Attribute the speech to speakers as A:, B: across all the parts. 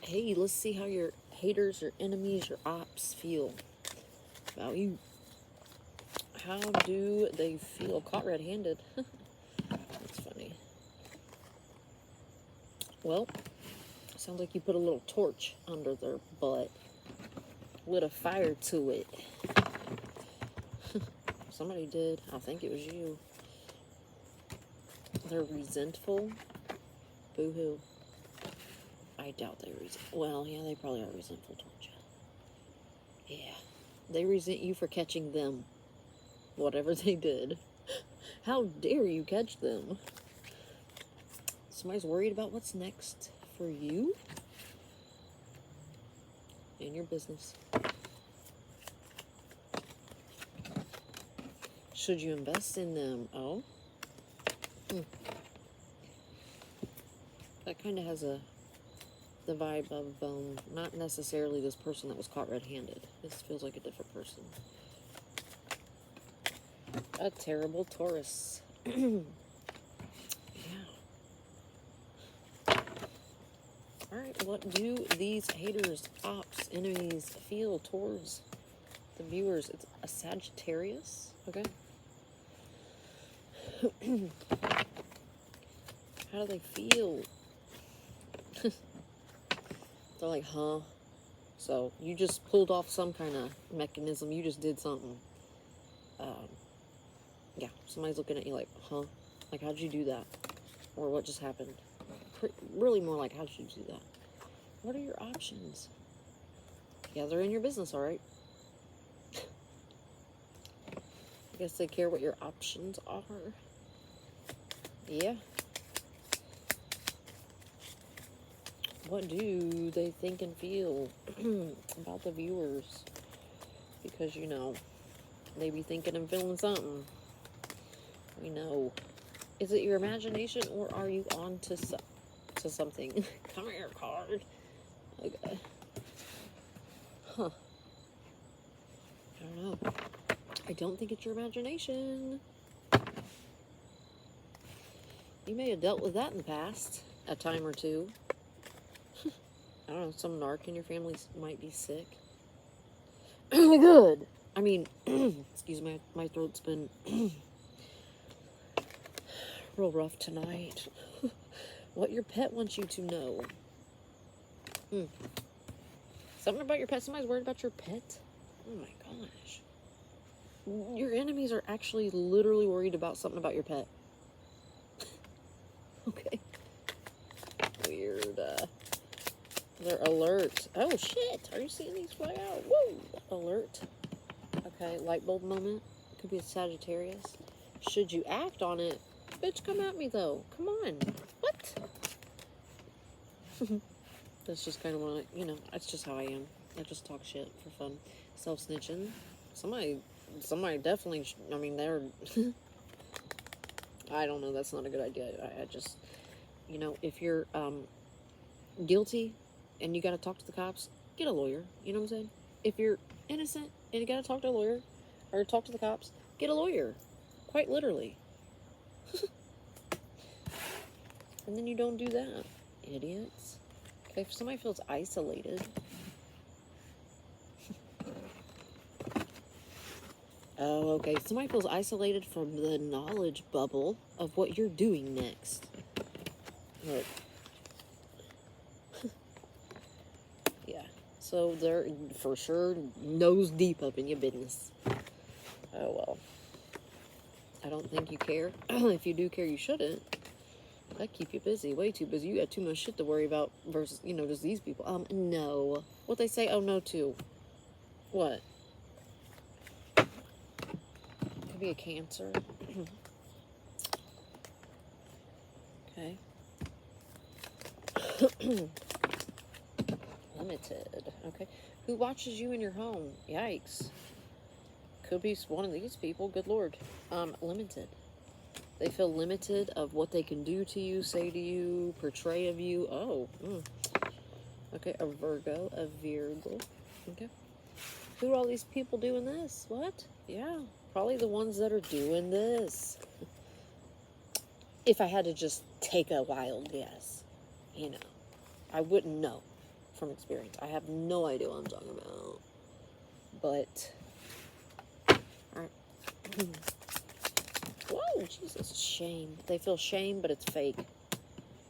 A: Hey, let's see how your haters, your enemies, your ops feel about you. How do they feel? Caught red-handed. That's funny. Well, sounds like you put a little torch under their butt. Lit a fire to it. Somebody did. I think it was you. They're resentful. Boo-hoo. I doubt they're resentful. Well, yeah, they probably are resentful towards you. Yeah. They resent you for catching them. Whatever they did. How dare you catch them? Somebody's worried about what's next for you and your business. Should you invest in them? Oh. That kind of has the vibe of not necessarily this person that was caught red-handed. This feels like a different person. A terrible Taurus. Yeah. Alright, what do these haters, ops, enemies feel towards the viewers? It's a Sagittarius, okay? How do they feel? They're like, huh? So, you just pulled off some kind of mechanism. You just did something. Yeah, somebody's looking at you like, huh? Like, how'd you do that? Or what just happened? Really more like, how'd you do that? What are your options? Yeah, they're in your business, all right? I guess they care what your options are. Yeah. What do they think and feel about the viewers? Because, you know, they be thinking and feeling something. We know. Is it your imagination or are you on to something? Come here, card. Okay. Huh. I don't know. I don't think it's your imagination. You may have dealt with that in the past, a time or two. I don't know, some narc in your family might be sick. Good. I mean, excuse me, my throat's been real rough tonight. What your pet wants you to know. Something about your pet. Somebody's worried about your pet. Oh my gosh. Your enemies are actually literally worried about something about your pet. Okay. Weird. They're alert. Oh shit. Are you seeing these fly out? Whoa. Alert. Okay. Light bulb moment. Could be a Sagittarius. Should you act on it? Bitch, come at me though. Come on. What? That's just kind of what I, you know, that's just how I am. I just talk shit for fun. Self-snitching. Somebody definitely, I mean, they're, I don't know, that's not a good idea. I just, you know, if you're guilty and you got to talk to the cops, get a lawyer. You know what I'm saying? If you're innocent and you got to talk to a lawyer or talk to the cops, get a lawyer. Quite literally. And then you don't do that. Idiots. Okay, if somebody feels isolated. Oh, okay. Somebody feels isolated from the knowledge bubble of what you're doing next. Look. Yeah. So they're for sure nose deep up in your business. Oh, well. I don't think you care. If you do care, you shouldn't. That keep you busy. Way too busy. You got too much shit to worry about versus, you know, just these people. No. What they say, oh, no, to? What? Could be a Cancer. Okay. Limited. Okay. Who watches you in your home? Yikes. Could be one of these people. Good Lord. Limited. They feel limited of what they can do to you, say to you, portray of you. Oh. Okay. A Virgo. A Virgo. Okay. Who are all these people doing this? What? Yeah. Probably the ones that are doing this. If I had to just take a wild guess, you know, I wouldn't know from experience. I have no idea what I'm talking about. But, alright. Whoa, Jesus, shame. They feel shame, but it's fake.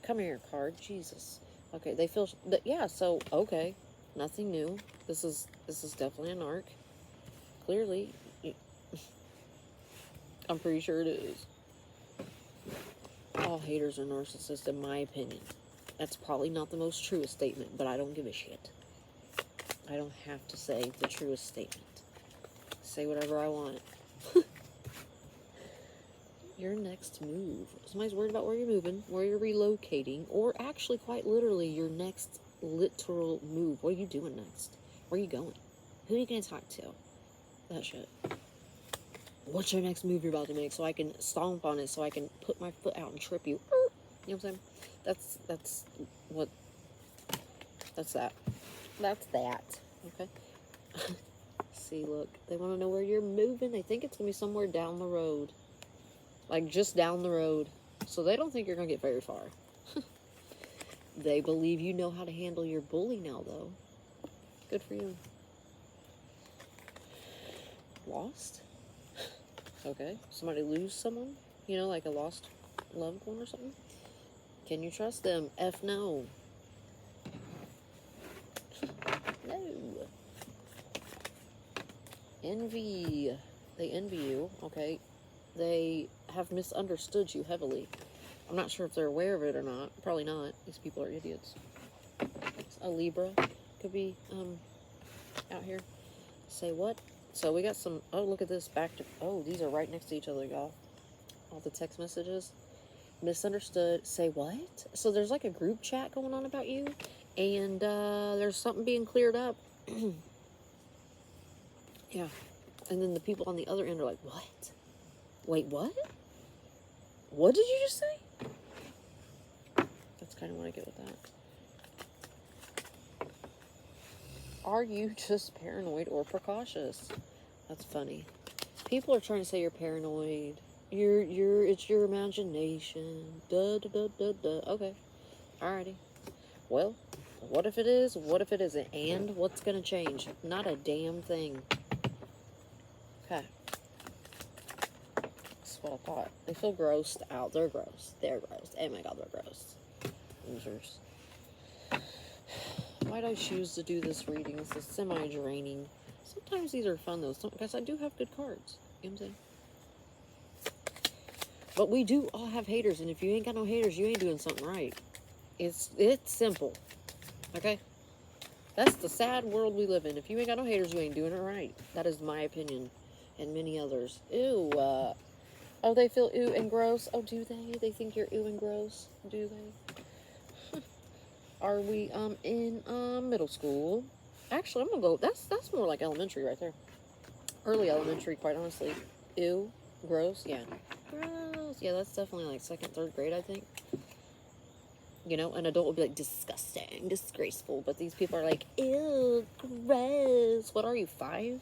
A: Come here, card. Jesus. Okay, they feel, yeah, so, okay. Nothing new. This is definitely an arc. Clearly. I'm pretty sure it is. All haters are narcissists, in my opinion. That's probably not the most truest statement, but I don't give a shit. I don't have to say the truest statement. Say whatever I want. Your next move. Somebody's worried about where you're moving, where you're relocating, or actually, quite literally, your next literal move. What are you doing next? Where are you going? Who are you going to talk to? That shit. What's your next move you're about to make so I can stomp on it, so I can put my foot out and trip you? You know what I'm saying? That's that. That's that. Okay? See, look. They want to know where you're moving. They think it's going to be somewhere down the road. Like, just down the road. So they don't think you're going to get very far. They believe you know how to handle your bully now, though. Good for you. Lost? Okay. Somebody lose someone? You know, like a lost loved one or something? Can you trust them? F no. No. Envy. They envy you. Okay. They have misunderstood you heavily. I'm not sure if they're aware of it or not. Probably not. These people are idiots. A Libra could be out here. Say what? So we got some, oh, look at this, back to, oh, these are right next to each other, y'all. All the text messages. Misunderstood. Say what? So there's like a group chat going on about you, and there's something being cleared up. Yeah. And then the people on the other end are like, what? Wait, what? What did you just say? That's kind of what I get with that. Are you just paranoid or precautious? That's funny. People are trying to say you're paranoid. It's your imagination. Duh, duh, duh, duh, duh. Okay. Alrighty. Well, what if it is? What if it isn't? And what's gonna change? Not a damn thing. Okay. That's what I thought. They feel grossed out. They're gross. They're gross. Oh my god, they're gross. Losers. Why'd I choose to do this reading? This is semi-draining. Sometimes these are fun, though. Because I do have good cards. You know what I'm saying? But we do all have haters, and if you ain't got no haters, you ain't doing something right. It's simple. Okay? That's the sad world we live in. If you ain't got no haters, you ain't doing it right. That is my opinion. And many others. Ew. Oh, they feel ew and gross. Oh, do they? They think you're ew and gross. Do they? Are we in middle school? Actually, I'm gonna go. That's more like elementary right there. Early elementary, quite honestly. Ew, gross. Yeah, gross. Yeah, that's definitely like second, third grade, I think. You know, an adult would be like disgusting, disgraceful, but these people are like, ew, gross. What are you, 5?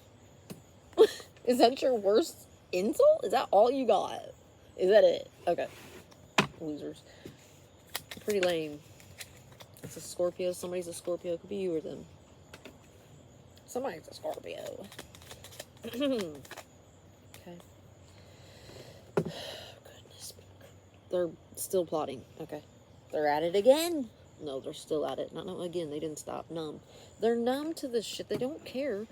A: Is that your worst insult? Is that all you got? Is that it? Okay. Losers. Pretty lame. It's a Scorpio. Somebody's a Scorpio. It could be you or them. Somebody's a Scorpio. Okay. Goodness. They're still plotting. Okay. They're at it again. No, they're still at it. No, again, they didn't stop. Numb. They're numb to this shit. They don't care.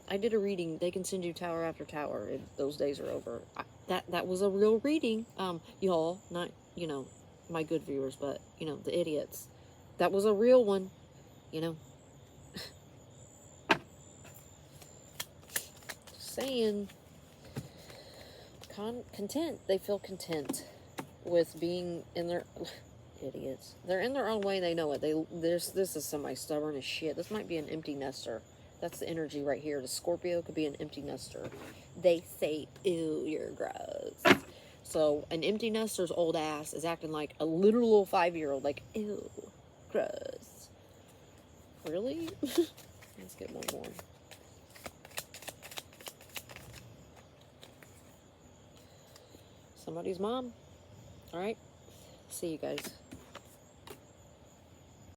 A: I did a reading. They can send you tower after tower. Those days are over. That was a real reading. Y'all, not, you know, my good viewers, but, you know, the idiots. That was a real one, you know. Just saying. Content. They feel content with being in their... Idiots. They're in their own way. They know it. This is somebody stubborn as shit. This might be an empty nester. That's the energy right here. The Scorpio could be an empty nester. They say, ew, you're gross. So, an empty nester's old ass is acting like a literal 5-year-old. Like, ew, gross. Really? Let's get one more. Somebody's mom. Alright. See you guys.